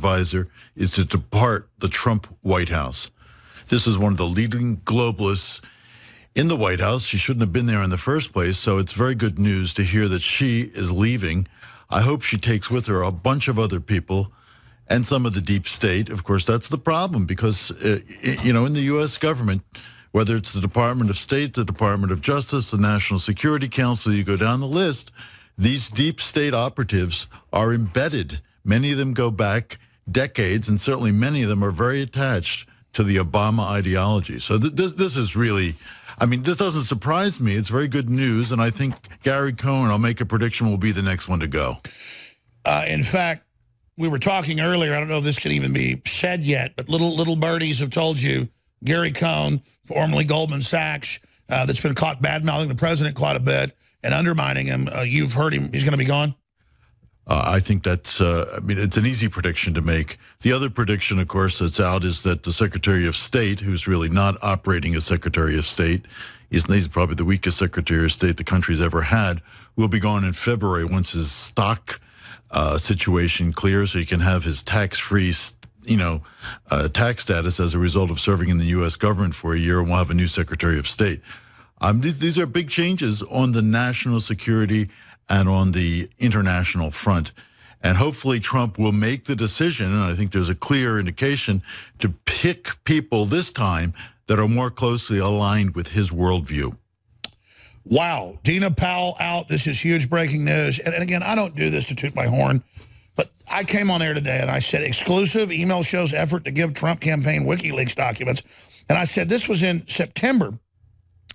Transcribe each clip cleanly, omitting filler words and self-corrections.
advisor is to depart the Trump White House. This is one of the leading globalists in the White House. She shouldn't have been there in the first place, so it's very good news to hear that she is leaving. I hope she takes with her a bunch of other people and some of the deep state. Of course, that's the problem because, in the U.S. government, whether it's the Department of State, the Department of Justice, the National Security Council, you go down the list, these deep state operatives are embedded. Many of them go back decades, and certainly many of them are very attached to the Obama ideology. So this is really, this doesn't surprise me. It's very good news, and I think Gary Cohn, I'll make a prediction, will be the next one to go. In fact, we were talking earlier, I don't know if this can even be said yet, but little birdies have told you Gary Cohn, formerly Goldman Sachs, that's been caught bad-mouthing the president quite a bit and undermining him. You've heard him. He's going to be gone? I think that's, it's an easy prediction to make. The other prediction, of course, that's out is that the Secretary of State, who's really not operating as Secretary of State, he's probably the weakest Secretary of State the country's ever had, will be gone in February once his stock situation clears so he can have his tax-free tax status as a result of serving in the U.S. government for a year, and we'll have a new Secretary of State. These are big changes on the national security and on the international front. And hopefully Trump will make the decision, and I think there's a clear indication, to pick people this time that are more closely aligned with his worldview. Wow. Dina Powell out. This is huge breaking news. And again, I don't do this to toot my horn, but I came on air today and I said, exclusive email shows effort to give Trump campaign WikiLeaks documents. And I said, this was in September.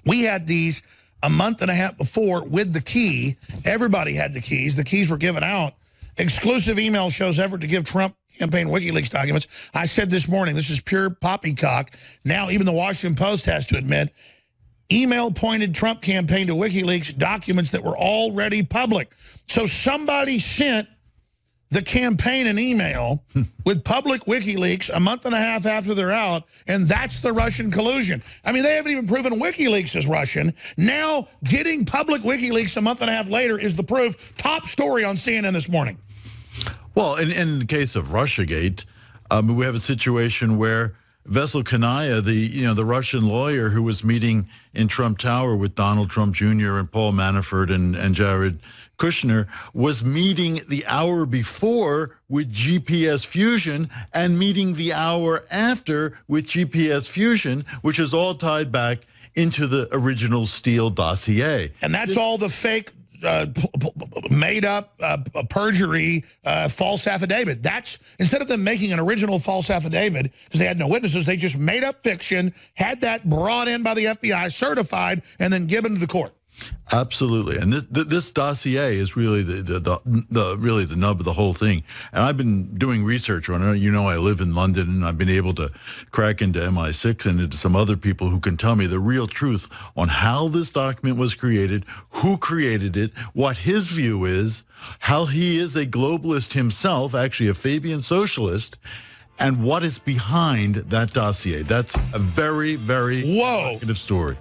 We had these a month and a half before with the key. Everybody had the keys. The keys were given out. Exclusive email shows effort to give Trump campaign WikiLeaks documents. I said this morning, this is pure poppycock. Now even the Washington Post has to admit, email pointed Trump campaign to WikiLeaks documents that were already public. So somebody sent the campaign an email with public WikiLeaks a month and a half after they're out, and that's the Russian collusion. They haven't even proven WikiLeaks is Russian. Now, getting public WikiLeaks a month and a half later is the proof. Top story on CNN this morning. Well, in the case of Russiagate, we have a situation where Vesel Kanaya, the Russian lawyer who was meeting in Trump Tower with Donald Trump Jr. and Paul Manafort and Jared Kushner, was meeting the hour before with GPS Fusion and meeting the hour after with GPS Fusion, which is all tied back into the original Steele dossier. And that's all the fake, made up, perjury, false affidavit. That's, instead of them making an original false affidavit, because they had no witnesses, they just made up fiction, had that brought in by the FBI, certified, and then given to the court. Absolutely, and this dossier is really really the nub of the whole thing. And I've been doing research on it. I live in London, and I've been able to crack into MI6 and into some other people who can tell me the real truth on how this document was created, who created it, what his view is, how he is a globalist himself, actually a Fabian socialist, and what is behind that dossier. That's a very, very provocative story.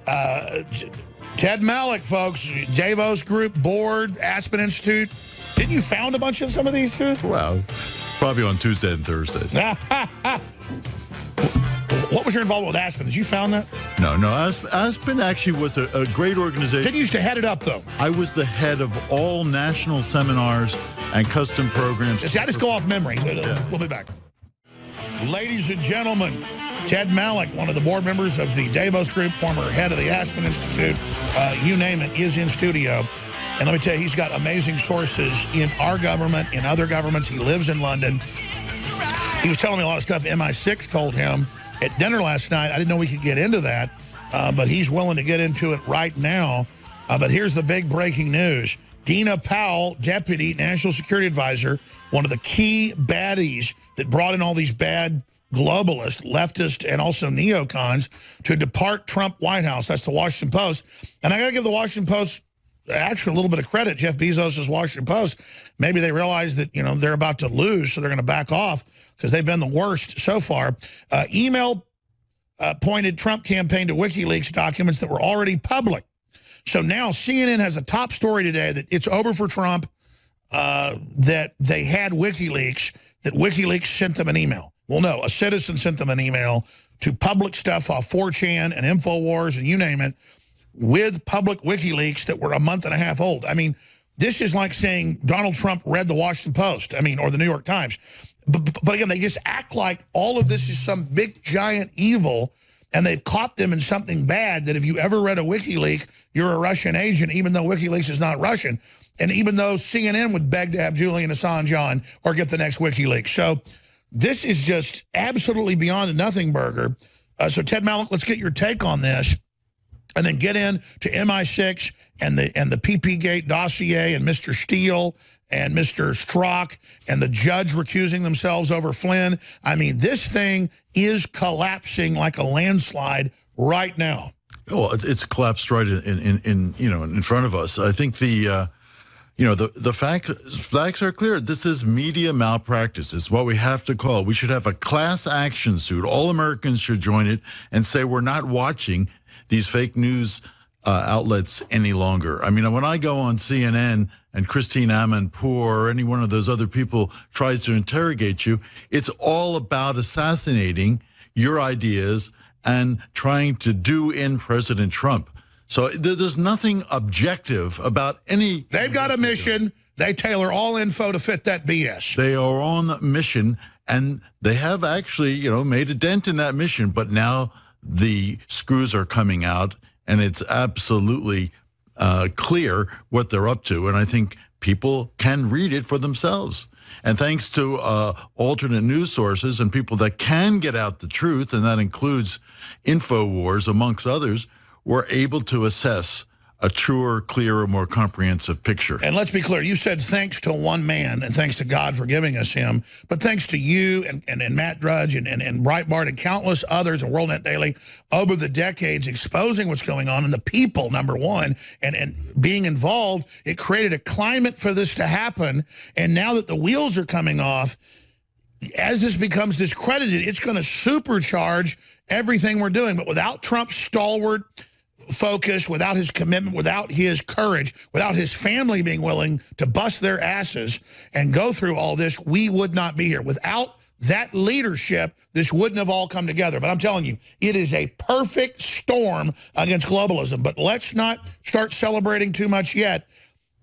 Ted Malloch, folks, Davos Group Board, Aspen Institute. Didn't you found a bunch of some of these too? Well, probably on Tuesday and Thursdays. What was your involvement with Aspen? Did you found that? No. Aspen actually was a great organization. Didn't you used to head it up, though? I was the head of all national seminars and custom programs. See, I just go off memory. Yeah. We'll be back. Ladies and gentlemen, Ted Malloch, one of the board members of the Davos Group, former head of the Aspen Institute, you name it, is in studio. And let me tell you, he's got amazing sources in our government, in other governments. He lives in London. He was telling me a lot of stuff MI6 told him at dinner last night. I didn't know we could get into that, but he's willing to get into it right now. But here's the big breaking news. Dina Powell, Deputy National Security Advisor, one of the key baddies that brought in all these bad globalists, leftists, and also neocons to depart Trump White House. That's the Washington Post. And I got to give the Washington Post actually a little bit of credit. Jeff Bezos' Washington Post. Maybe they realize that, they're about to lose, so they're going to back off because they've been the worst so far. Email pointed Trump campaign to WikiLeaks documents that were already public. So now CNN has a top story today that it's over for Trump, that they had WikiLeaks, that WikiLeaks sent them an email. Well, no, a citizen sent them an email to public stuff off 4chan and INFOWARS and you name it, with public WikiLeaks that were a month and a half old. I mean, this is like saying Donald Trump read the Washington Post, I mean, or the New York Times. But again, they just act like all of this is some big, giant evil, and they've caught them in something bad that if you ever read a WikiLeaks, you're a Russian agent, even though WikiLeaks is not Russian. And even though CNN would beg to have Julian Assange on or get the next WikiLeaks. So this is just absolutely beyond a nothing burger. So Ted Malloch, let's get your take on this, and then get in to MI6 and the PP-Gate dossier and Mr. Steele and Mr. Strzok and the judge recusing themselves over Flynn. I mean, this thing is collapsing like a landslide right now. Well, it's collapsed right in front of us. I think the facts are clear. This is media malpractice. It's what we have to call it. We should have a class action suit. All Americans should join it and say we're not watching these fake news outlets any longer. I mean, when I go on CNN and Christine Amanpour or any one of those other people tries to interrogate you, it's all about assassinating your ideas and trying to do in President Trump. So there's nothing objective about any... They've got a mission. They tailor all info to fit that BS. They are on a mission, and they have actually, made a dent in that mission. But now the screws are coming out, and it's absolutely clear what they're up to. And I think people can read it for themselves. And thanks to alternate news sources and people that can get out the truth, and that includes INFOWARS, amongst others, we're able to assess a truer, clearer, more comprehensive picture. And let's be clear, you said thanks to one man and thanks to God for giving us him, but thanks to you and Matt Drudge and Breitbart and countless others and WorldNet Daily over the decades exposing what's going on, and the people, number one, and being involved, it created a climate for this to happen. And now that the wheels are coming off, as this becomes discredited, it's going to supercharge everything we're doing. But without Trump's stalwart focus, without his commitment, without his courage, without his family being willing to bust their asses and go through all this, we would not be here. Without that leadership, this wouldn't have all come together. But I'm telling you, it is a perfect storm against globalism. But let's not start celebrating too much yet.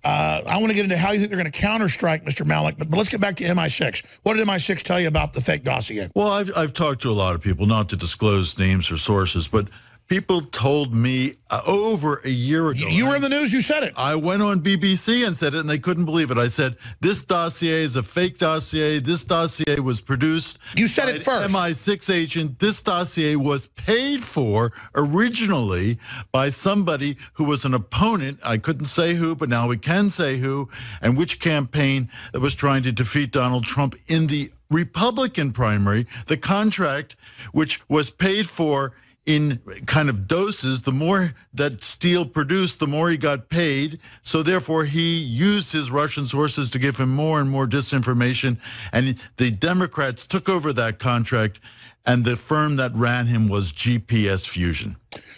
I want to get into how you think they're going to counterstrike, Mr. Malloch, but let's get back to MI6. What did MI6 tell you about the fake dossier? Well, I've talked to a lot of people, not to disclose names or sources, but people told me over a year ago. You were in the news, you said it. I went on BBC and said it, and they couldn't believe it. I said, this dossier is a fake dossier. This dossier was produced. You said it first. MI6 agent. This dossier was paid for originally by somebody who was an opponent. I couldn't say who, but now we can say who, and which campaign that was trying to defeat Donald Trump in the Republican primary. The contract, which was paid for in kind of doses, the more that Steele produced, the more he got paid. So therefore, he used his Russian sources to give him more and more disinformation. And the Democrats took over that contract, and the firm that ran him was GPS Fusion.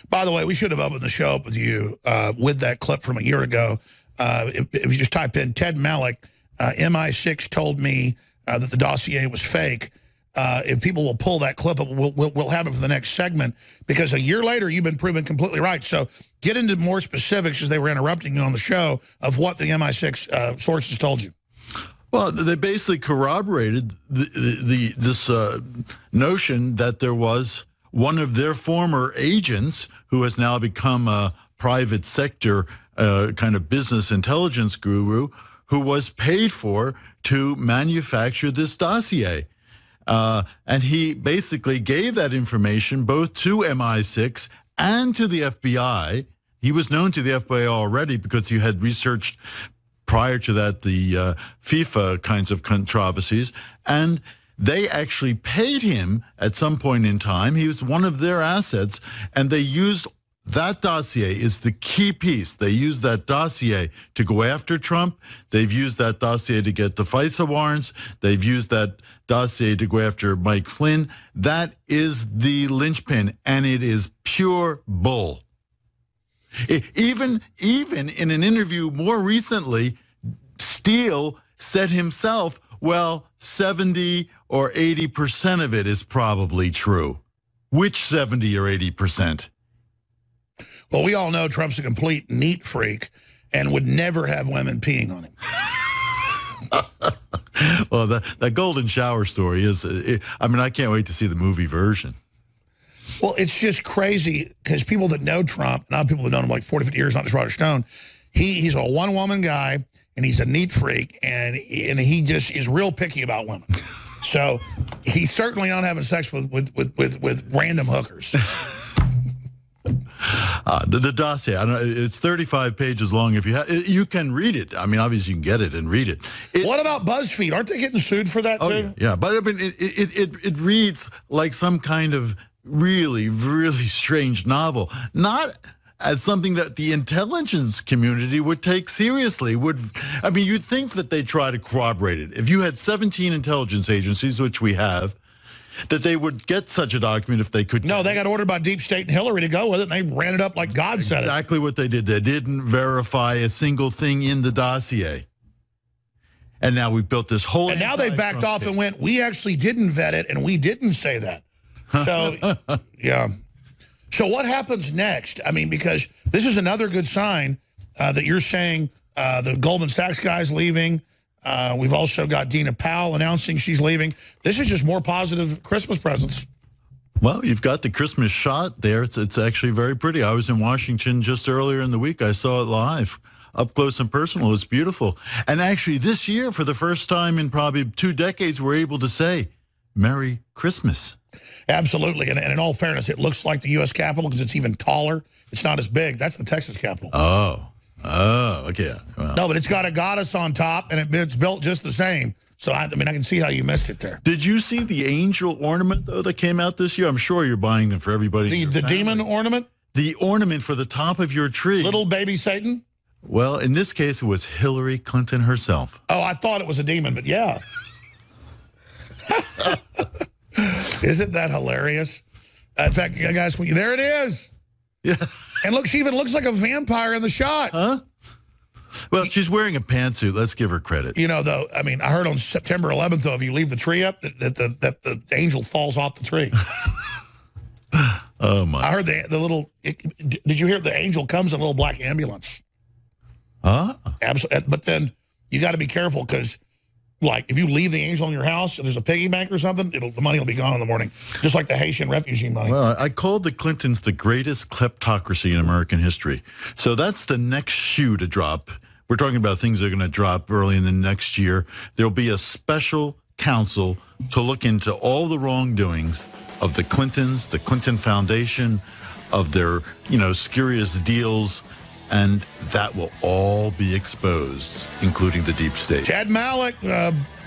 By the way, we should have opened the show up with you with that clip from a year ago. If you just type in Ted Malloch, MI6 told me that the dossier was fake. If people will pull that clip up, we'll have it for the next segment, because a year later, you've been proven completely right. So get into more specifics, as they were interrupting you on the show, of what the MI6 sources told you. Well, they basically corroborated this notion that there was one of their former agents who has now become a private sector kind of business intelligence guru who was paid for to manufacture this dossier. And he basically gave that information both to MI6 and to the FBI. He was known to the FBI already because he had researched prior to that the FIFA kinds of controversies, and they actually paid him at some point in time. He was one of their assets, and they used that dossier is the key piece. They used that dossier to go after Trump. They've used that dossier to get the FISA warrants. They've used that dossier to go after Mike Flynn. That is the linchpin, and it is pure bull. Even in an interview more recently, Steele said himself, well, 70 or 80% of it is probably true. Which 70 or 80%? Well, we all know Trump's a complete neat freak and would never have women peeing on him. Well, that golden shower story is, I mean, I can't wait to see the movie version. Well, it's just crazy because people that know Trump, not people that know him like 40, 50 years, not just Roger Stone, he's a one-woman guy, and he's a neat freak, and he just is real picky about women. So he's certainly not having sex with random hookers. The dossier, I don't know, it's 35 pages long. If you can read it. I mean, obviously you can get it and read it. What about BuzzFeed? Aren't they getting sued for that too? Yeah, but I mean, it reads like some kind of really, really strange novel. Not as something that the intelligence community would take seriously. I mean, you'd think that they try to corroborate it. If you had 17 intelligence agencies, which we have, that they would get such a document if they could. No, they got ordered by Deep State and Hillary to go with it, and they ran it up like God said it. Exactly what they did. They didn't verify a single thing in the dossier. And now we've built this whole... And now they've backed off and went, we actually didn't vet it, and we didn't say that. So, yeah. So what happens next? I mean, because this is another good sign that you're saying the Goldman Sachs guy's leaving. We've also got Dina Powell announcing she's leaving. This is just more positive Christmas presents. Well, you've got the Christmas shot there. It's actually very pretty. I was in Washington just earlier in the week. I saw it live, up close and personal. It's beautiful. And actually this year, for the first time in probably 2 decades, we're able to say Merry Christmas. Absolutely. And in all fairness, it looks like the U.S. Capitol because it's even taller. It's not as big. That's the Texas Capitol. Oh, okay. Well. No, but it's got a goddess on top, and it's built just the same. So, I mean, I can see how you missed it there. Did you see the angel ornament, though, that came out this year? I'm sure you're buying them for everybody. The demon ornament? The ornament for the top of your tree. Little baby Satan? Well, in this case, it was Hillary Clinton herself. Oh, I thought it was a demon, but yeah. Isn't that hilarious? In fact, guys, there it is. Yeah. And look, she even looks like a vampire in the shot. Huh? Well, she's wearing a pantsuit. Let's give her credit. You know, though, I mean, I heard on September 11th, though, if you leave the tree up, that the angel falls off the tree. Oh, my. I heard the little, did you hear the angel comes in a little black ambulance? Huh? Absolutely. But then you got to be careful because, like, if you leave the angel in your house, if there's a piggy bank or something, the money will be gone in the morning, just like the Haitian refugee money. Well, I called the Clintons the greatest kleptocracy in American history. So that's the next shoe to drop. We're talking about things that are going to drop early in the next year. There'll be a special counsel to look into all the wrongdoings of the Clintons, the Clinton Foundation, of their, spurious deals, and that will all be exposed, including the deep state. Ted Malloch,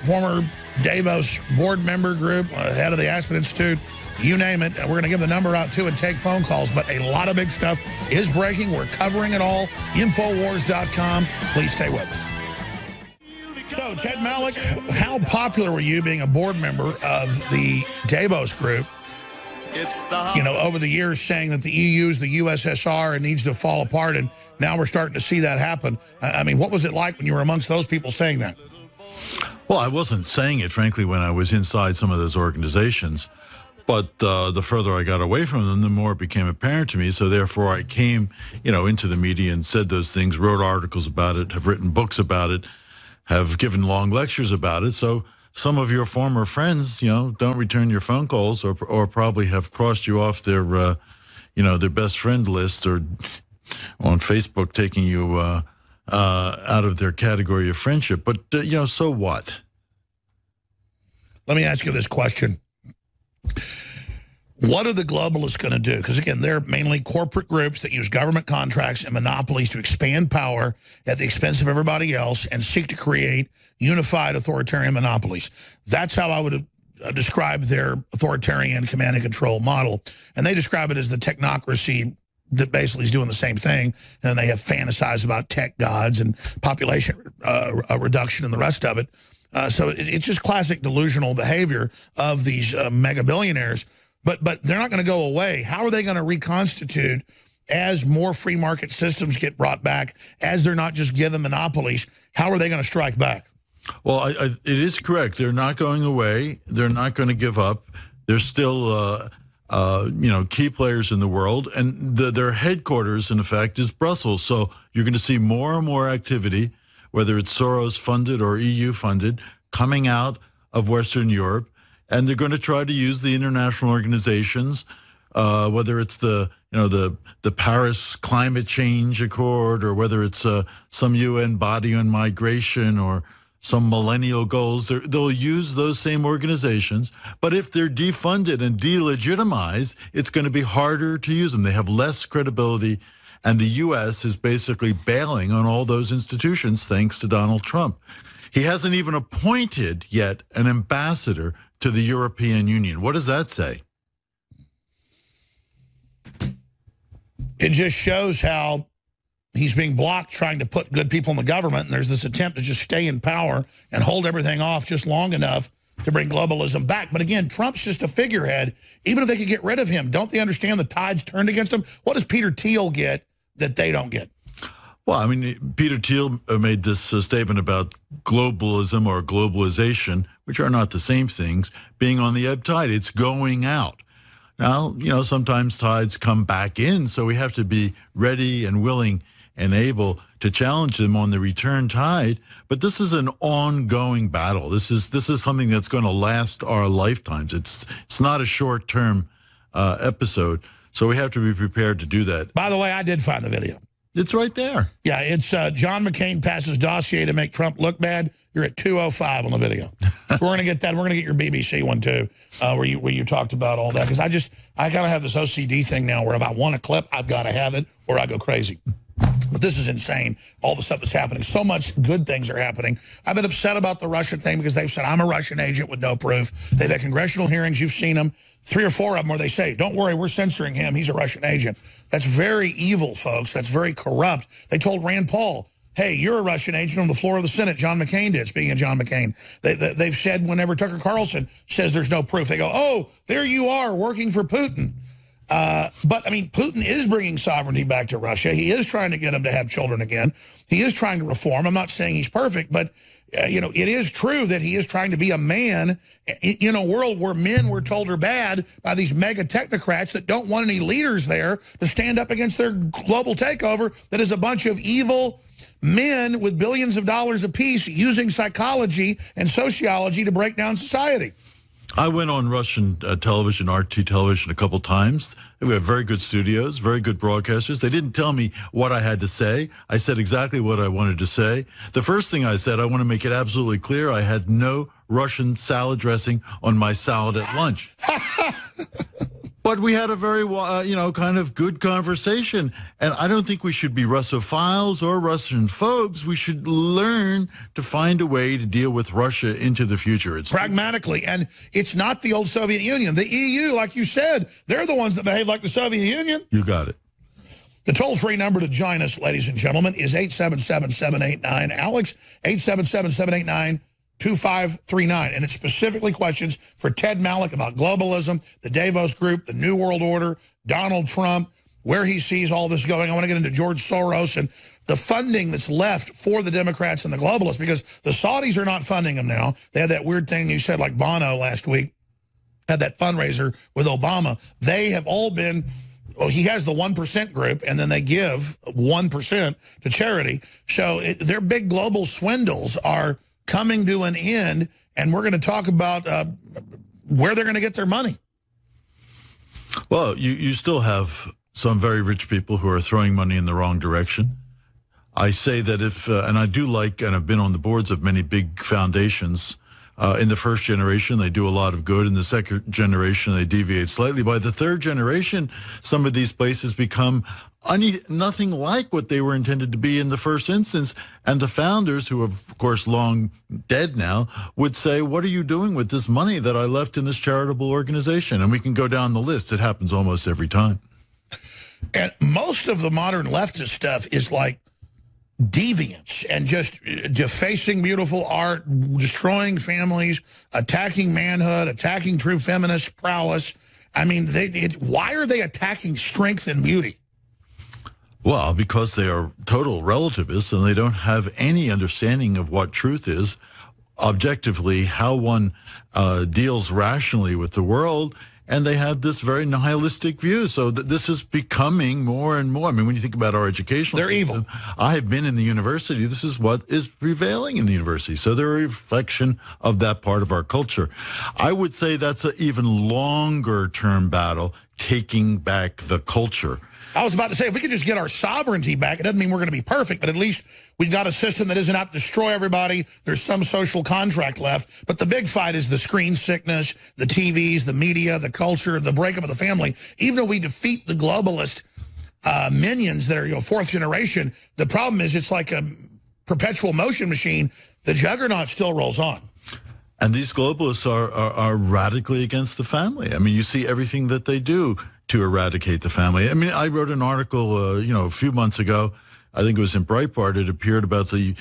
former Davos board member group, head of the Aspen Institute, you name it. We're going to give the number out, too, and take phone calls. But a lot of big stuff is breaking. We're covering it all. INFOWARS.com. Please stay with us. So, Ted Malloch, how popular were you being a board member of the Davos group? Over the years saying that the EU is the USSR and needs to fall apart, and now we're starting to see that happen. I mean, what was it like when you were amongst those people saying that? Well, I wasn't saying it, frankly, when I was inside some of those organizations. But the further I got away from them, the more it became apparent to me. So therefore, I came, into the media and said those things, wrote articles about it, have written books about it, have given long lectures about it. So some of your former friends, don't return your phone calls or probably have crossed you off their, their best friend list or on Facebook taking you out of their category of friendship. But, so what? Let me ask you this question. What are the globalists going to do? Because, again, they're mainly corporate groups that use government contracts and monopolies to expand power at the expense of everybody else and seek to create unified authoritarian monopolies. That's how I would describe their authoritarian command and control model. And they describe it as the technocracy that basically is doing the same thing. And they have fantasized about tech gods and population reduction and the rest of it. So it's just classic delusional behavior of these mega billionaires. But they're not going to go away. How are they going to reconstitute as more free market systems get brought back, as they're not just given monopolies? How are they going to strike back? Well, it is correct. They're not going away. They're not going to give up. They're still, key players in the world. And their headquarters, in effect, is Brussels. So you're going to see more and more activity, whether it's Soros-funded or EU-funded, coming out of Western Europe. And they're going to try to use the international organizations, whether it's the Paris Climate Change Accord, or whether it's some UN body on migration, or some millennial goals. They'll use those same organizations, but if they're defunded and delegitimized, it's going to be harder to use them. They have less credibility, and the U.S. is basically bailing on all those institutions thanks to Donald Trump. He hasn't even appointed yet an ambassador to the European Union. What does that say? It just shows how he's being blocked trying to put good people in the government, and there's this attempt to just stay in power and hold everything off just long enough to bring globalism back. But again, Trump's just a figurehead. Even if they could get rid of him, don't they understand the tide's turned against him? What does Peter Thiel get that they don't get? Well, I mean, Peter Thiel made this statement about globalism or globalization, which are not the same things, being on the ebb tide. It's going out. Now, sometimes tides come back in, so we have to be ready and willing and able to challenge them on the return tide. But this is an ongoing battle. This is something that's going to last our lifetimes. It's not a short-term episode, so we have to be prepared to do that. By the way, I did find the video. It's right there. Yeah, it's John McCain passes dossier to make Trump look bad. You're at 2:05 on the video. So we're going to get that. We're going to get your BBC one, too, where you talked about all that. Because I kind of have this OCD thing now where if I want a clip, I've got to have it or I go crazy. But this is insane, all the stuff that's happening. So much good things are happening. I've been upset about the Russian thing because they've said I'm a Russian agent with no proof. They've had congressional hearings. You've seen them, 3 or 4 of them, where they say, don't worry, we're censoring him. He's a Russian agent. That's very evil, folks. That's very corrupt. They told Rand Paul, hey, you're a Russian agent on the floor of the Senate. John McCain did, speaking of John McCain. They've said whenever Tucker Carlson says there's no proof, they go, oh, there you are working for Putin. But, I mean, Putin is bringing sovereignty back to Russia. He is trying to get them to have children again. He is trying to reform. I'm not saying he's perfect, but, it is true that he is trying to be a man in a world where men were told are bad by these mega technocrats that don't want any leaders there to stand up against their global takeover that is a bunch of evil men with billions of dollars apiece using psychology and sociology to break down society. I went on Russian television, RT television, a couple times. We have very good studios, very good broadcasters. They didn't tell me what I had to say. I said exactly what I wanted to say. The first thing I said, I want to make it absolutely clear, I had no Russian salad dressing on my salad at lunch. But we had a very, kind of good conversation. And I don't think we should be Russophiles or Russian phobes. We should learn to find a way to deal with Russia into the future. It's pragmatically. And it's not the old Soviet Union. The EU, like you said, they're the ones that behave like the Soviet Union. You got it. The toll-free number to join us, ladies and gentlemen, is 877-789-ALEX, 877-789-2539, and it's specifically questions for Ted Malloch about globalism, the Davos Group, the New World Order, Donald Trump, where he sees all this going. I want to get into George Soros and the funding that's left for the Democrats and the globalists, because the Saudis are not funding them now. They had that weird thing you said, like Bono last week, had that fundraiser with Obama. They have all been... Well, he has the 1% group, and then they give 1% to charity. So their big global swindles are coming to an end, and we're going to talk about where they're going to get their money. Well, you still have some very rich people who are throwing money in the wrong direction. I say that if, and I do like, and I've been on the boards of many big foundations. In the first generation, they do a lot of good. In the second generation, they deviate slightly. By the third generation, some of these places become nothing like what they were intended to be in the first instance. And the founders, who are, of course, long dead now, would say, what are you doing with this money that I left in this charitable organization? And we can go down the list. It happens almost every time. And most of the modern leftist stuff is like deviance and just defacing beautiful art, destroying families, attacking manhood, attacking true feminist prowess. I mean, why are they attacking strength and beauty? Well, because they are total relativists and they don't have any understanding of what truth is. objectively how one deals rationally with the world, and they have this very nihilistic view. So this is becoming more and more. I mean, when you think about our educational they're system, evil. I have been in the university. This is what is prevailing in the university. So they're a reflection of that part of our culture. I would say that's an even longer term battle, taking back the culture. I was about to say, if we could just get our sovereignty back, it doesn't mean we're going to be perfect, but at least we've got a system that isn't out to destroy everybody. There's some social contract left. But the big fight is the screen sickness, the TVs, the media, the culture, the breakup of the family. Even though we defeat the globalist minions that are, fourth generation, the problem is it's like a perpetual motion machine. The juggernaut still rolls on. And these globalists are radically against the family. I mean, you see everything that they do to eradicate the family. I mean, I wrote an article, a few months ago. I think it was in Breitbart. It appeared about the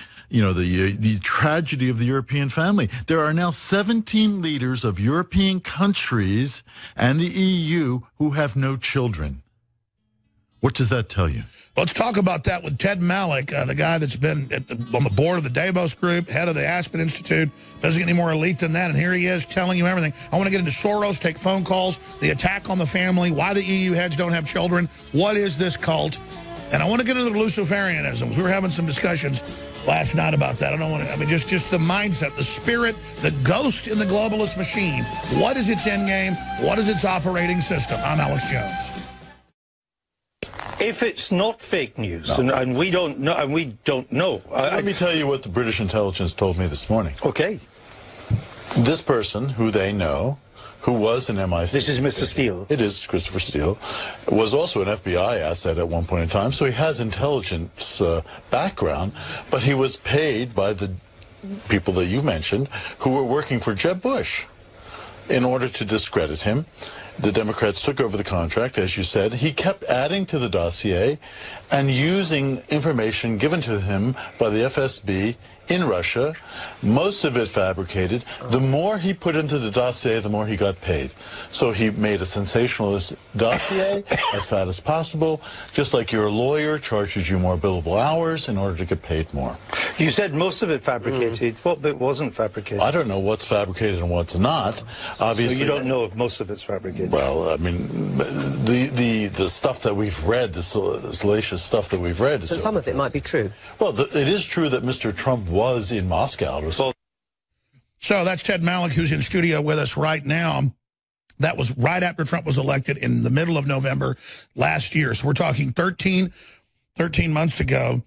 tragedy of the European family. There are now 17 leaders of European countries and the EU who have no children. What does that tell you? Let's talk about that with Ted Malik, the guy that's been on the board of the Davos Group, head of the Aspen Institute. Doesn't get any more elite than that, and here he is telling you everything. I want to get into Soros, take phone calls, the attack on the family, why the EU heads don't have children, what is this cult, and I want to get into the Luciferianisms. We were having some discussions last night about that. Just the mindset, the spirit, the ghost in the globalist machine. What is its end game? What is its operating system? I'm Alex Jones. If it's not fake news, and we don't know, Let me tell you what the British intelligence told me this morning. Okay. This person, who they know, who was an MI6... This is Mr. Steele. It is Christopher Steele. Was also an FBI asset at one point in time, so he has intelligence background, but he was paid by the people that you mentioned who were working for Jeb Bush in order to discredit him. The Democrats took over the contract, as you said. He kept adding to the dossier and using information given to him by the FSB in Russia, most of it fabricated. The more he put into the dossier, the more he got paid. So he made a sensationalist dossier as fat as possible, just like your lawyer charges you more billable hours in order to get paid more. You said most of it fabricated. What bit wasn't fabricated? I don't know what's fabricated and what's not. Obviously, so you don't know if most of it's fabricated? Well, I mean, the stuff that we've read, the salacious stuff that we've read... So some of it might be true. Well, it is true that Mr. Trump was in Moscow. So that's Ted Malik, who's in studio with us right now. That was right after Trump was elected in the middle of November last year. So we're talking 13 months ago.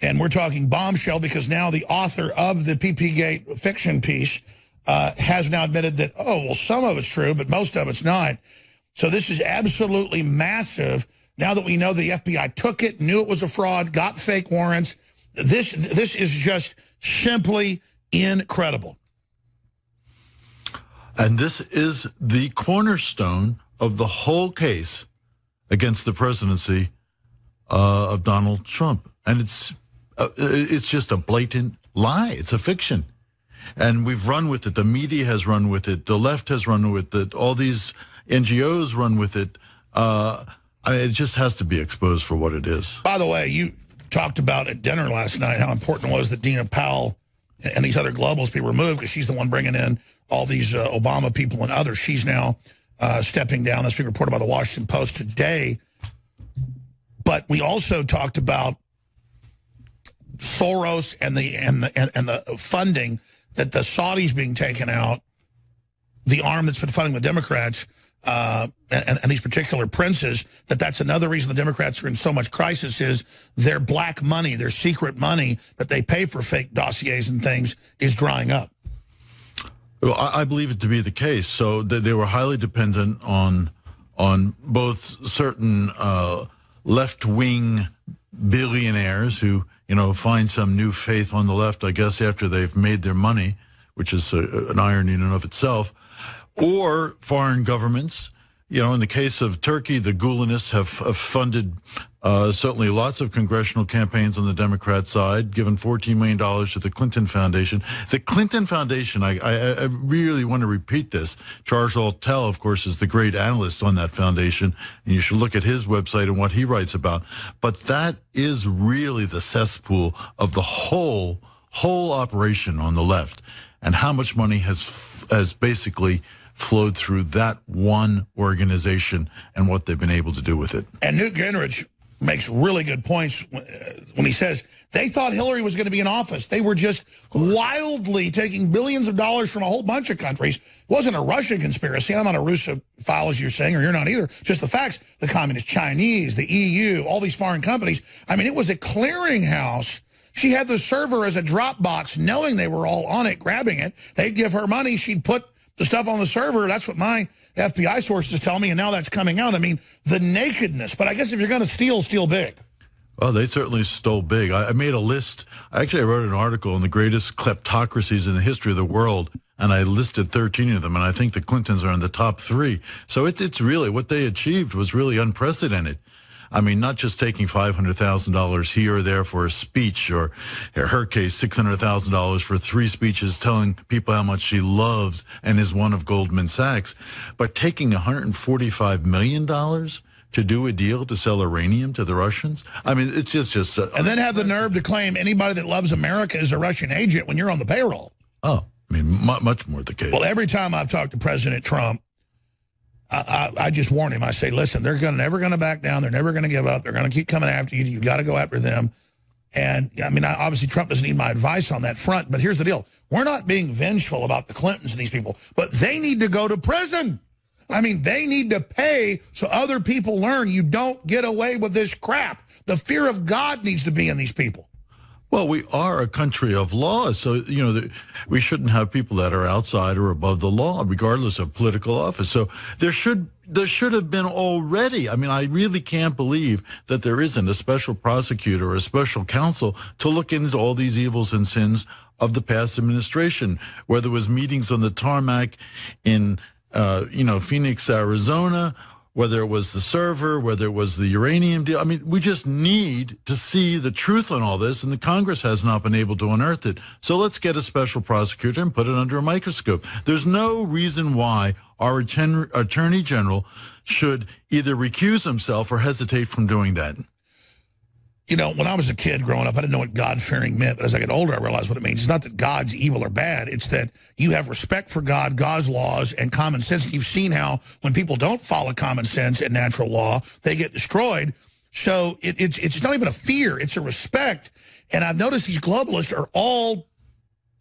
And we're talking bombshell because now the author of the PP-Gate fiction piece has now admitted that, some of it's true, but most of it's not. So this is absolutely massive. Now that we know the FBI took it, knew it was a fraud, got fake warrants, this is just simply incredible. And this is the cornerstone of the whole case against the presidency of Donald Trump. And it's just a blatant lie. It's a fiction. And we've run with it. The media has run with it. The left has run with it. All these NGOs run with it. It just has to be exposed for what it is. By the way, you talked about at dinner last night how important it was that Dina Powell and these other globals be removed because she's the one bringing in all these Obama people and others. She's now stepping down. That's being reported by the Washington Post today. But we also talked about Soros and the funding that the Saudis being taken out, the arm that's been funding the Democrats, and these particular princes, that's another reason the Democrats are in so much crisis is their black money, their secret money that they pay for fake dossiers and things is drying up. Well, I believe it to be the case. So they were highly dependent on both certain left-wing billionaires who, find some new faith on the left, I guess, after they've made their money, which is an irony in and of itself, or foreign governments. In the case of Turkey, the Gulenists have funded certainly lots of congressional campaigns on the Democrat side, given $14 million to the Clinton Foundation. The Clinton Foundation, I really want to repeat this. Charles Altell, of course, is the great analyst on that foundation, and you should look at his website and what he writes about. But that is really the cesspool of the whole whole operation on the left, and how much money has basically flowed through that one organization and what they've been able to do with it. And Newt Gingrich makes really good points when he says they thought Hillary was going to be in office. They were just wildly taking billions of dollars from a whole bunch of countries. It wasn't a Russian conspiracy. I'm not a Russophile, as you're saying, or you're not either. Just the facts. The Communist Chinese, the EU, all these foreign companies. I mean, it was a clearinghouse. She had the server as a drop box, knowing they were all on it, grabbing it. They'd give her money. She'd put the stuff on the server. That's what my FBI sources tell me, and now that's coming out. I mean, the nakedness. But I guess if you're going to steal big. Well, they certainly stole big. I made a list. Actually, I wrote an article on the greatest kleptocracies in the history of the world, and I listed 13 of them, and I think the Clintons are in the top 3. So it's really, what they achieved was really unprecedented. I mean, not just taking $500,000 here or there for a speech, or in her case, $600,000 for 3 speeches telling people how much she loves and is one of Goldman Sachs, but taking $145 million to do a deal to sell uranium to the Russians. I mean, it's just and then have the nerve to claim anybody that loves America is a Russian agent when you're on the payroll. Oh, I mean, much more the case. Well, every time I've talked to President Trump, I just warn him. I say, listen, they're never going to back down. They're never going to give up. They're going to keep coming after you. You've got to go after them. And, I mean, obviously Trump doesn't need my advice on that front. But here's the deal. We're not being vengeful about the Clintons and these people. But they need to go to prison. I mean, they need to pay so other people learn you don't get away with this crap. The fear of God needs to be in these people. Well, we are a country of law, so, you know, we shouldn't have people that are outside or above the law, regardless of political office. So there should have been already. I mean, I really can't believe that there isn't a special prosecutor or a special counsel to look into all these evils and sins of the past administration, whether it was meetings on the tarmac in, Phoenix, Arizona, whether it was the server, whether it was the uranium deal. I mean, we just need to see the truth on all this, and the Congress has not been able to unearth it. So let's get a special prosecutor and put it under a microscope. There's no reason why our Attorney General should either recuse himself or hesitate from doing that. You know, when I was a kid growing up, I didn't know what God-fearing meant. But as I get older, I realized what it means. It's not that God's evil or bad. It's that you have respect for God, God's laws, and common sense. You've seen how when people don't follow common sense and natural law, they get destroyed. So it's not even a fear. It's a respect. And I've noticed these globalists are all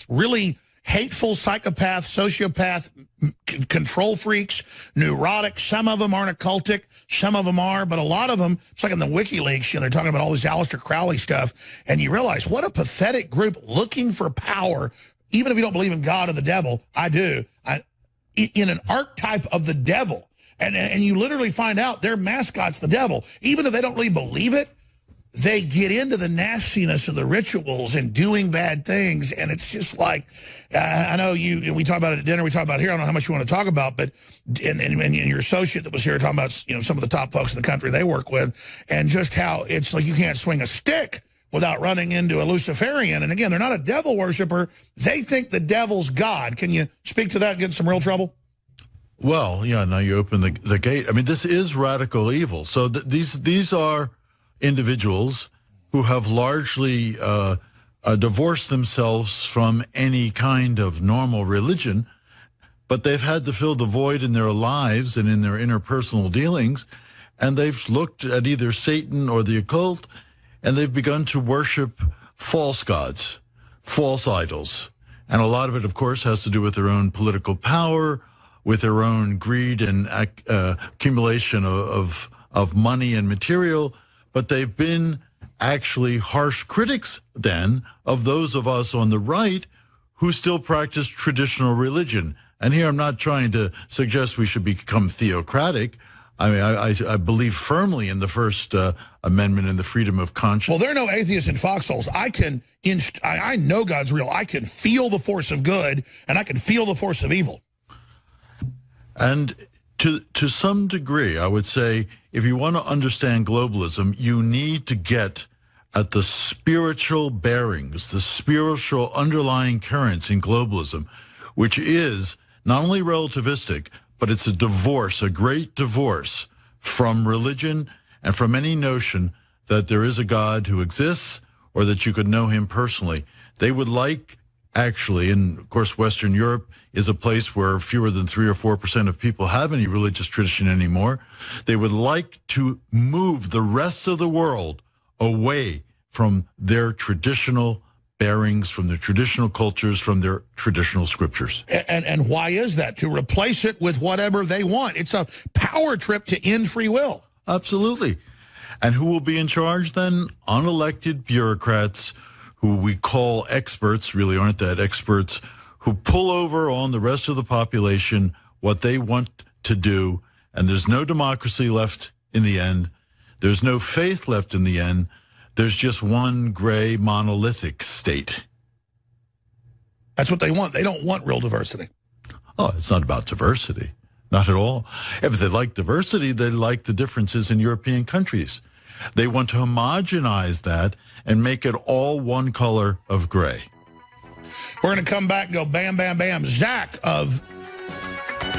really hateful, psychopath, sociopath, control freaks, neurotic. Some of them aren't occultic. Some of them are, but a lot of them, it's like in the WikiLeaks, they're talking about all this Aleister Crowley stuff, and you realize what a pathetic group looking for power, even if you don't believe in God or the devil. I do. In an archetype of the devil. And you literally find out their mascot's the devil. Even if they don't really believe it, they get into the nastiness of the rituals and doing bad things. And it's just like, I know we talk about it at dinner, we talk about it here. I don't know how much you want to talk about, but and your associate that was here talking about, some of the top folks in the country they work with, and just how it's like you can't swing a stick without running into a Luciferian. And again, they're not a devil worshiper. They think the devil's God. Can you speak to that and get in some real trouble? Well, yeah, now you open the gate. I mean, this is radical evil. So these are individuals who have largely divorced themselves from any kind of normal religion, but they've had to fill the void in their lives and in their interpersonal dealings, and they've looked at either Satan or the occult, and they've begun to worship false gods, false idols. And a lot of it, of course, has to do with their own political power, with their own greed and accumulation of money and material. But they've been actually harsh critics then of those of us on the right who still practice traditional religion. And here I'm not trying to suggest we should become theocratic. I mean, I believe firmly in the First Amendment and the freedom of conscience. Well, there are no atheists in foxholes. I know God's real. I can feel the force of good, and I can feel the force of evil. And to some degree, I would say, if you want to understand globalism, you need to get at the spiritual bearings, the spiritual underlying currents in globalism, which is not only relativistic, but it's a divorce, a great divorce from religion and from any notion that there is a God who exists or that you could know him personally. They would like, actually, and of course Western Europe is a place where fewer than 3 or 4% of people have any religious tradition anymore. They would like to move the rest of the world away from their traditional bearings, from their traditional cultures, from their traditional scriptures. And why is that? To replace it with whatever they want. It's a power trip to end free will. Absolutely. And who will be in charge then? Unelected bureaucrats who we call experts, really aren't that experts, who pull over on the rest of the population what they want to do. And there's no democracy left in the end. There's no faith left in the end. There's just one gray monolithic state. That's what they want. They don't want real diversity. Oh, it's not about diversity. Not at all. If they like diversity, they like the differences in European countries. They want to homogenize that and make it all one color of gray. We're going to come back and go bam, bam, bam. Zach of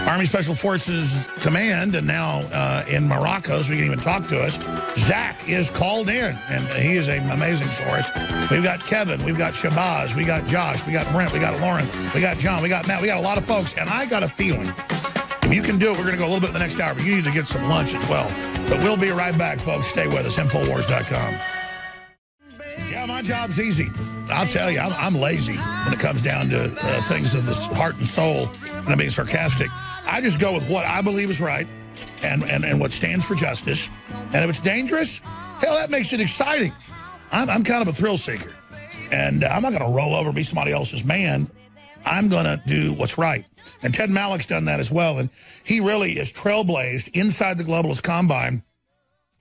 Army Special Forces Command, and now in Morocco, so he can even talk to us. Zach is called in, and he is an amazing source. We've got Kevin, we've got Shabazz, we got Josh, we got Brent, we got Lauren, we got John, we got Matt, we got a lot of folks, and I got a feeling, if you can do it, we're going to go a little bit in the next hour, but you need to get some lunch as well. But we'll be right back, folks. Stay with us, InfoWars.com. Yeah, my job's easy. I'll tell you, I'm lazy when it comes down to things of the heart and soul, and I'm being sarcastic. I just go with what I believe is right and what stands for justice. And if it's dangerous, hell, that makes it exciting. I'm kind of a thrill seeker. And I'm not going to roll over and be somebody else's man. I'm going to do what's right. And Ted Malloch's done that as well. And he really is trailblazed inside the globalist combine,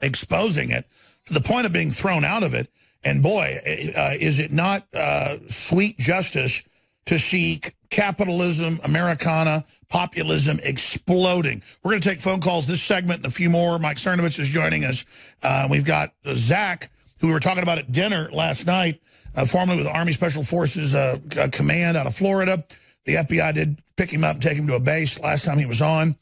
exposing it to the point of being thrown out of it. And boy, is it not sweet justice to see capitalism, Americana, populism exploding. We're going to take phone calls this segment and a few more. Mike Cernovich is joining us. We've got Zach, who we were talking about at dinner last night, formerly with the Army Special Forces Command out of Florida. The FBI did pick him up and take him to a base last time he was on.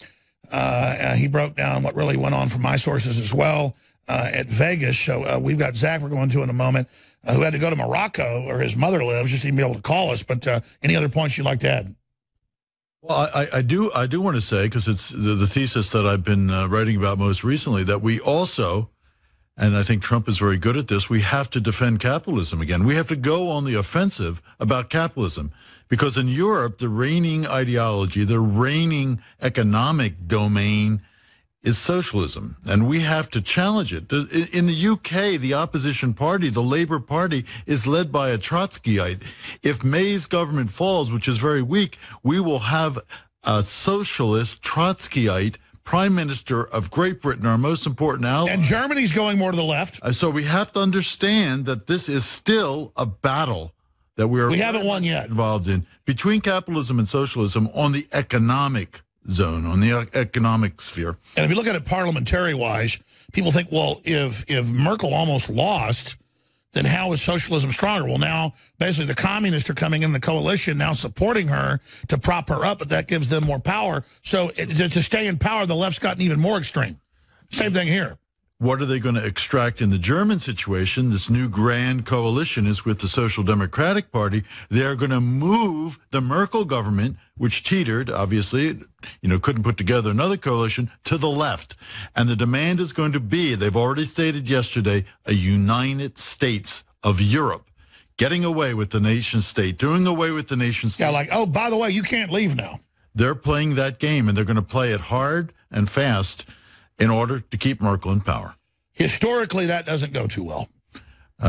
He broke down what really went on from my sources as well at Vegas. So we've got Zach we're going to in a moment, who had to go to Morocco, where his mother lives, just to even be able to call us. But any other points you'd like to add? Well, I do want to say, because it's the thesis that I've been writing about most recently, that we also, and I think Trump is very good at this, we have to defend capitalism again. We have to go on the offensive about capitalism. Because in Europe, the reigning ideology, the reigning economic domain is socialism, and we have to challenge it. In the UK, the opposition party, the Labour Party, is led by a Trotskyite. If May's government falls, which is very weak, we will have a socialist Trotskyite Prime Minister of Great Britain, our most important ally. And Germany's going more to the left. So we have to understand that this is still a battle that we haven't won yet, involved in between capitalism and socialism on the economic zone, on the economic sphere. And if you look at it parliamentary-wise, people think, well, if Merkel almost lost, then how is socialism stronger? Well, now, basically, the communists are coming in the coalition now supporting her to prop her up, but that gives them more power. So to stay in power, the left's gotten even more extreme. Same thing here. What are they going to extract in the German situation? This new grand coalition is with the Social Democratic Party. They're going to move the Merkel government, which teetered, obviously, couldn't put together another coalition, to the left. And the demand is going to be, they've already stated yesterday, a United States of Europe. Getting away with the nation state, doing away with the nation state. Yeah, like, oh, by the way, you can't leave now. They're playing that game, and they're going to play it hard and fast in order to keep Merkel in power. Historically, that doesn't go too well.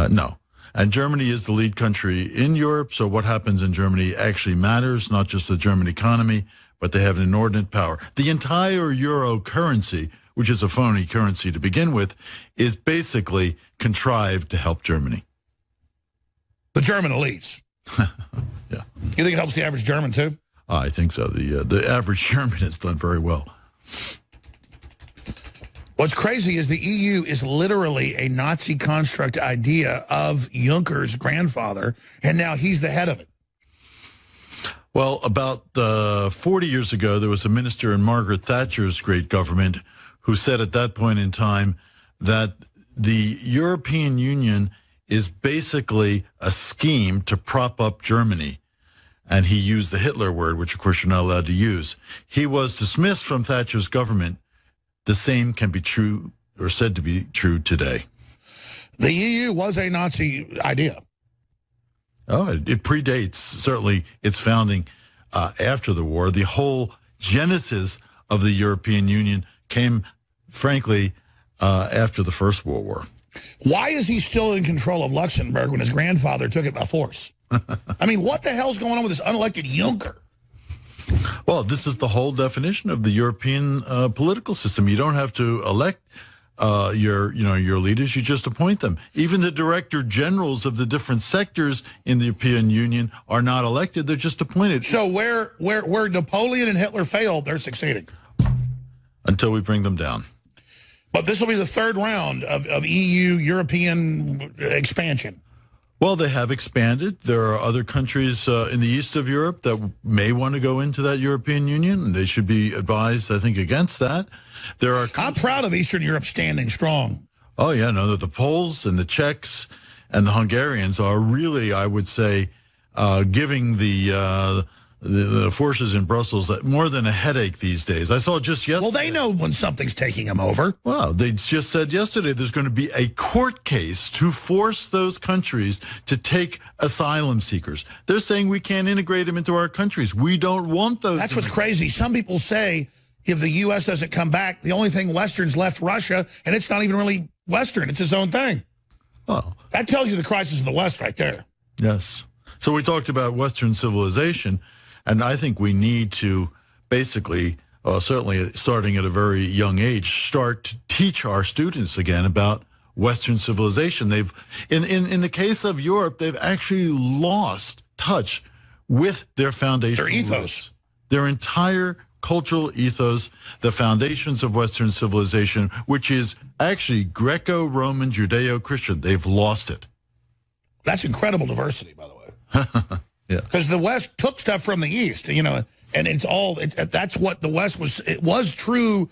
No. And Germany is the lead country in Europe, so what happens in Germany actually matters, not just the German economy, but they have an inordinate power. The entire euro currency, which is a phony currency to begin with, is basically contrived to help Germany. The German elites. Yeah. You think it helps the average German, too? I think so. The average German has done very well. What's crazy is the EU is literally a Nazi construct idea of Juncker's grandfather, and now he's the head of it. Well, about 40 years ago, there was a minister in Margaret Thatcher's great government who said at that point in time that the European Union is basically a scheme to prop up Germany. And he used the Hitler word, which, of course, you're not allowed to use. He was dismissed from Thatcher's government. The same can be true, or said to be true, today. The EU was a Nazi idea. Oh, it predates, certainly, its founding after the war. The whole genesis of the European Union came, frankly, after the First World War. Why is he still in control of Luxembourg when his grandfather took it by force? I mean, what the hell's going on with this unelected Juncker? Well, this is the whole definition of the European political system. You don't have to elect your leaders; you just appoint them. Even the director generals of the different sectors in the European Union are not elected; they're just appointed. So where Napoleon and Hitler failed, they're succeeding until we bring them down. But this will be the third round of EU European expansion. Well, they have expanded. There are other countries in the east of Europe that may want to go into that European Union, and they should be advised, I think, against that. There are. I'm proud of Eastern Europe standing strong. Oh, yeah, no, the Poles and the Czechs and the Hungarians are really, I would say, giving the forces in Brussels more than a headache these days. I saw just yesterday. Well, they know when something's taking them over. Well, they just said yesterday there's going to be a court case to force those countries to take asylum seekers. They're saying we can't integrate them into our countries. We don't want those. That's what's crazy. Some people say if the U.S. doesn't come back, the only thing Western's left Russia, and it's not even really Western. It's its own thing. Well, that tells you the crisis of the West right there. Yes. So we talked about Western civilization. And I think we need to basically, certainly starting at a very young age, start to teach our students again about Western civilization. They've, in the case of Europe, they've actually lost touch with their foundational their ethos, roots. Their entire cultural ethos, the foundations of Western civilization, which is actually Greco-Roman, Judeo-Christian. They've lost it. That's incredible diversity, by the way. Yeah, because the West took stuff from the East, and it's all. That's what the West was. It was true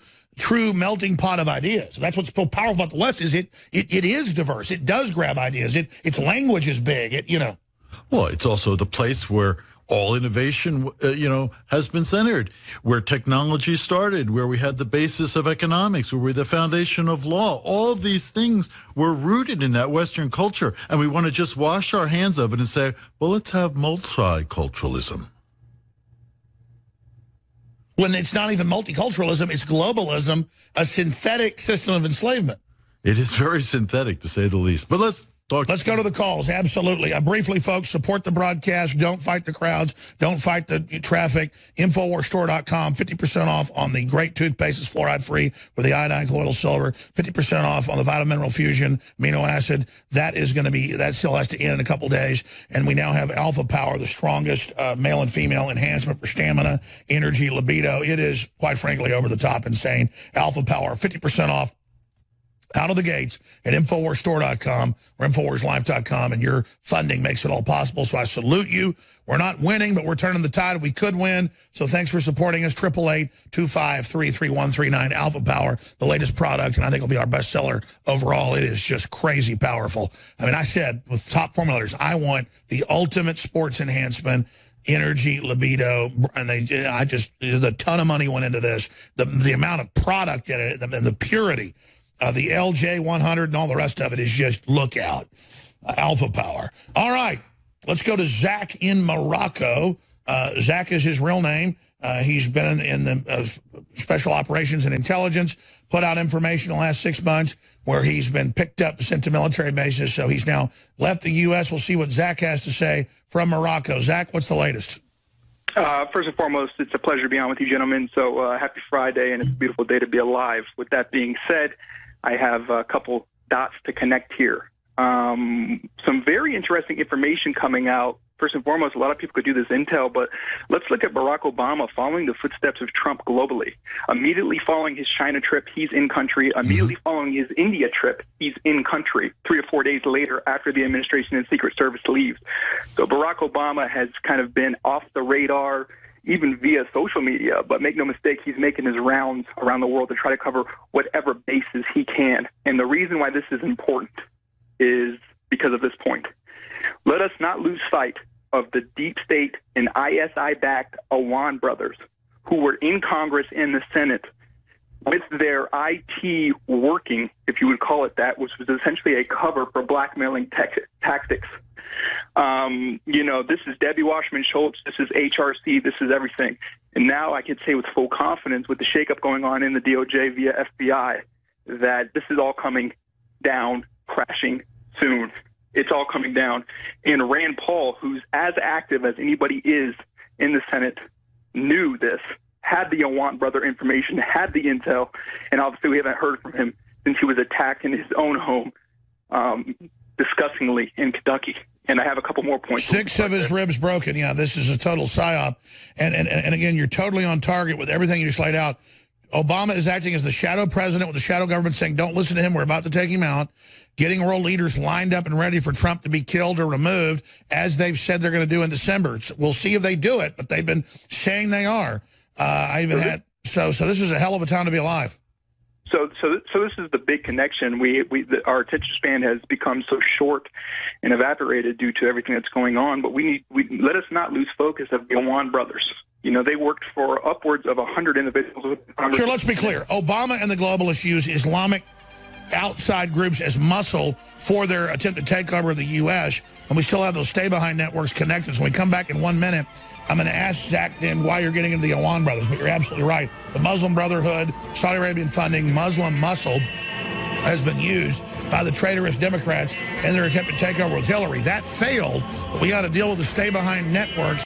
melting pot of ideas. That's what's so powerful about the West is it is diverse. It does grab ideas. Its language is big. Well, it's also the place where all innovation, has been centered, where technology started, where we had the basis of economics, where we're the foundation of law. All of these things were rooted in that Western culture, and we want to just wash our hands of it and say, well, let's have multiculturalism. When it's not even multiculturalism, it's globalism, a synthetic system of enslavement. It is very synthetic, to say the least. But let's go to the calls. Absolutely. Briefly, folks, support the broadcast. Don't fight the crowds. Don't fight the traffic. InfoWarsStore.com, 50% off on the great toothpaste. It's fluoride-free with the iodine colloidal silver. 50% off on the Vitamin Mineral Fusion amino acid. That still has to end in a couple days. And we now have Alpha Power, the strongest male and female enhancement for stamina, energy, libido. It is, quite frankly, over the top insane. Alpha Power, 50% off out of the gates at InfoWarsStore.com or InfoWarsLife.com, and your funding makes it all possible. So I salute you. We're not winning, but we're turning the tide. We could win. So thanks for supporting us. 888-253-3139, Alpha Power, the latest product, and I think it'll be our best seller overall. It is just crazy powerful. I mean, I said with top formulators, I want the ultimate sports enhancement, energy, libido, and the ton of money went into this. The amount of product in it and the purity. The LJ100 and all the rest of it is just look out. Alpha Power. All right. Let's go to Zach in Morocco. Zach is his real name. He's been in the special operations and intelligence, put out information in the last 6 months where he's been picked up, sent to military bases. So he's now left the U.S. We'll see what Zach has to say from Morocco. Zach, what's the latest? First and foremost, it's a pleasure to be on with you, gentlemen. So happy Friday, and it's a beautiful day to be alive. With that being said, I have a couple dots to connect here. Some very interesting information coming out. First and foremost, a lot of people could do this intel, but let's look at Barack Obama following the footsteps of Trump globally. Immediately following his China trip, he's in country. Immediately following his India trip, he's in country 3 or 4 days later after the administration and Secret Service leaves. So Barack Obama has kind of been off the radar, even via social media, but make no mistake, he's making his rounds around the world to try to cover whatever bases he can. And the reason why this is important is because of this point. Let us not lose sight of the deep state and ISI-backed Awan brothers who were in Congress and the Senate with their IT working, if you would call it that, which was essentially a cover for blackmailing tactics. You know, this is Debbie Wasserman Schultz, this is HRC, this is everything. And now I can say with full confidence, with the shakeup going on in the DOJ via FBI, that this is all coming down, crashing soon. It's all coming down. And Rand Paul, who's as active as anybody is in the Senate, knew this, had the Awan brother information, had the intel, and obviously we haven't heard from him since he was attacked in his own home, disgustingly, in Kentucky. And I have a couple more points. 6 of his ribs broken. Yeah, this is a total psyop. And again, you're totally on target with everything you just laid out. Obama is acting as the shadow president with the shadow government saying, don't listen to him, we're about to take him out. Getting world leaders lined up and ready for Trump to be killed or removed, as they've said they're going to do in December. We'll see if they do it, but they've been saying they are. So this is a hell of a time to be alive. So this is the big connection. Our attention span has become so short and evaporated due to everything that's going on. But let us not lose focus of the Awan brothers. You know, they worked for upwards of 100 individuals with Congress. Sure, let's be clear. Obama and the globalists use Islamic outside groups as muscle for their attempted takeover of the U.S., and we still have those stay-behind networks connected. So when we come back in 1 minute, I'm going to ask Zach then why you're getting into the Awan brothers, but you're absolutely right. The Muslim Brotherhood, Saudi Arabian funding, Muslim muscle has been used by the traitorous Democrats in their attempted takeover with Hillary. That failed, but we got to deal with the stay-behind networks.